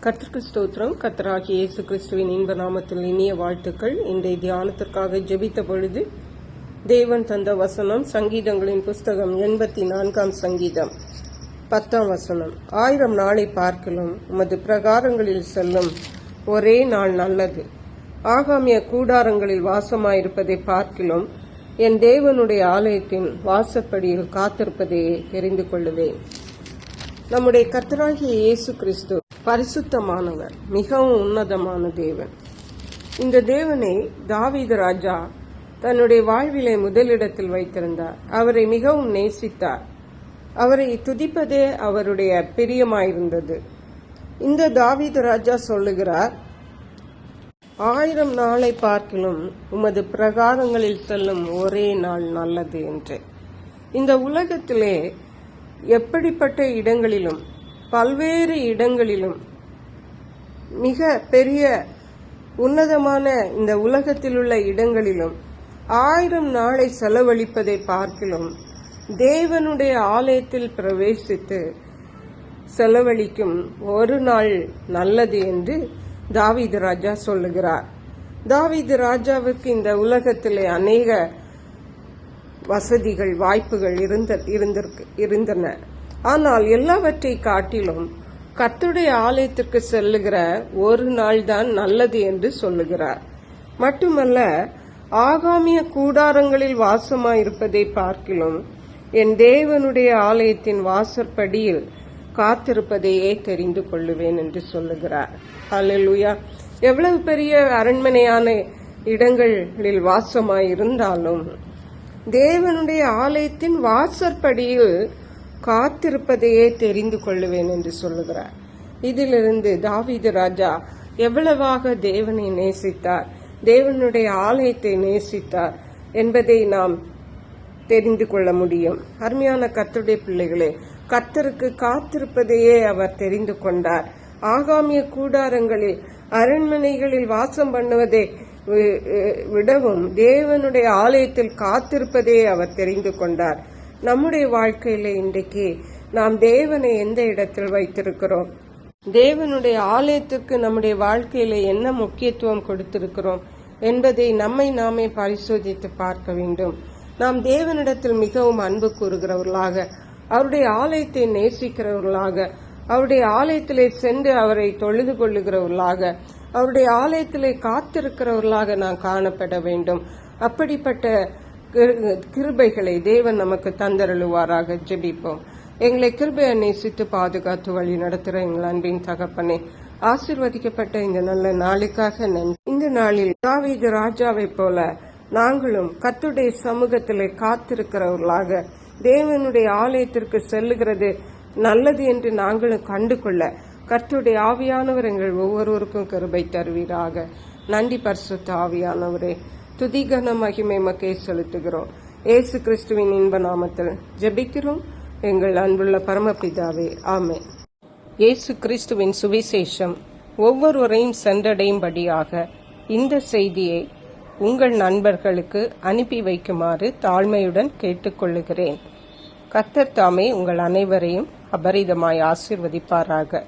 கர்த்தருக்கு ஸ்தோத்திரம். கர்த்தராகிய இயேசு கிறிஸ்துவின் இன்ப நாமத்தில் இனிய வாழ்த்துக்கள். இன்றைய தியானத்திற்காக ஜெபித்த பொழுது தேவன் தந்த வசனம் சங்கீதங்களின் புஸ்தகம் 84 சங்கீதம் 10 வசனம். 1000 நாளை பார்க்கலும் உமது பிரகாரங்களில் செல்லும் ஒரே நாள் நல்லது. ஆகாமிய கூடாரங்களில் வாசமாயிருப்பதை பார்க்கிலும் என் தேவனுடைய ஆலயத்தின் வாசற்படியில் காத்திருப்பதையே தெரிந்து கொள்ளுவேன். நம்முடைய கர்த்தராகிய இயேசு கிறிஸ்து பரிசுத்தமானவர், மிகவும் உன்னதமான தேவன். இந்த தேவனை தாவீது ராஜா தன்னுடைய வாழ்விலே முதலிடத்தில் வைத்திருந்தார். அவரை மிகவும் நேசித்தார். அவரை துதிப்பதே அவருடைய பிரியமாயிருந்தது. இந்த தாவீது ராஜா சொல்லுகிறார், 1000 நாளை பார்க்கிலும் உமது பிரகாரங்களில் செல்லும் ஒரே நாள் நல்லது என்று. இந்த உலகத்திலே எப்படிப்பட்ட இடங்களிலும் பல்வேறு இடங்களிலும் மிக பெரிய உன்னதமான இந்த உலகத்தில் உள்ள இடங்களிலும் 1000 நாளை செலவழிப்பதை பார்க்கிலும் தேவனுடைய ஆலயத்தில் பிரவேசித்து செலவழிக்கும் ஒரு நாள் நல்லது என்று தாவீது ராஜா சொல்லுகிறார். தாவீது ராஜாவுக்கு இந்த உலகத்திலே அநேக வசதிகள் வாய்ப்புகள் இருந்தன. ஆனால் எல்லாவற்றை காட்டிலும் கர்த்தருடைய ஆலயத்திற்கு செல்லுகிற ஒரு நாள் தான் நல்லது என்று சொல்லுகிறார். மட்டுமல்ல, ஆகாமிய கூடாரங்களில் வாசமாயிருப்பதை பார்க்கிலும் என் தேவனுடைய ஆலயத்தின் வாசற்படியில் காத்திருப்பதையே தெரிந்து கொள்ளுவேன் என்று சொல்லுகிறார். அல்லேலூயா. எவ்வளவு பெரிய அரண்மனையான இடங்களில் வாசமாயிருந்தாலும் தேவனுடைய ஆலயத்தின் வாசற்படியில் காத்திருப்பதையே தெரிந்து கொள்ளுவேன் என்று சொல்லுகிறார். இதிலிருந்து தாவீது ராஜா எவ்வளவாக தேவனை நேசித்தார், தேவனுடைய ஆலயத்தை நேசித்தார் என்பதை நாம் தெரிந்து கொள்ள முடியும். அருமையான கர்த்தருடைய பிள்ளைகளே, கர்த்தருக்கு காத்திருப்பதையே அவர் தெரிந்து கொண்டார். ஆகாமிய கூடாரங்களில் அரண்மனைகளில் வாசம் பண்ணுவதை விடவும் தேவனுடைய ஆலயத்தில் காத்திருப்பதே அவர் தெரிந்து கொண்டார். நம்முடைய வாழ்க்கையில இன்றைக்கு நாம் தேவனை எந்த இடத்தில் வைத்திருக்கிறோம், தேவனுடைய ஆலயத்திற்கு நம்முடைய வாழ்க்கையில என்ன முக்கியத்துவம் கொடுத்திருக்கிறோம் என்பதை நம்மை நாமே பரிசோதித்து பார்க்க வேண்டும். நாம் தேவனிடத்தில் மிகவும் அன்பு கூறுகிறவர்களாக, அவருடைய ஆலயத்தை நேசிக்கிறவர்களாக, அவருடைய ஆலயத்திலே சென்று அவரை தொழுது கொள்ளுகிறவர்களாக, அவருடைய ஆலயத்திலே காத்திருக்கிறவர்களாக நாம் காணப்பட வேண்டும். அப்படிப்பட்ட கிருபைகளை தேவன் நமக்கு தந்தருளுவாராக. ஜெபிப்போம். எங்களை கிருபையை நேசித்து பாதுகாத்து வழி நடத்துகிற எங்கள் அன்பின் தகப்பனே, ஆசீர்வதிக்கப்பட்ட இந்த நல்ல நாளுக்காக நன்றி. இந்த நாளில் தாவீது ராஜாவை போல நாங்களும் கர்த்தருடைய சமூகத்திலே காத்திருக்கிறவர்களாக, தேவனுடைய ஆலயத்திற்கு செல்லுகிறது நல்லது என்று நாங்களும் கண்டு கொள்ள கர்த்தருடைய ஆவியானவர் எங்கள் ஒவ்வொருவருக்கும் கிருபை தருவீராக. நன்றி பரிசுத்த ஆவியானவரே. துதிகன மகிமை மக்கே செலுத்துகிறோம். இயேசு கிறிஸ்துவின் இன்ப நாமத்தில் ஜெபிக்கிறோம் எங்கள் அன்புள்ள பரமபிதாவே, ஆமென். இயேசு கிறிஸ்துவின் சுவிசேஷம் ஒவ்வொருவரையும் சென்றடையும்படியாக இந்த செய்தியை உங்கள் நண்பர்களுக்கு அனுப்பி வைக்குமாறு தாழ்மையுடன் கேட்டுக்கொள்ளுகிறேன். கர்த்தர் தாமே உங்கள் அனைவரையும் அபரிதமாய் ஆசீர்வதிப்பாராக.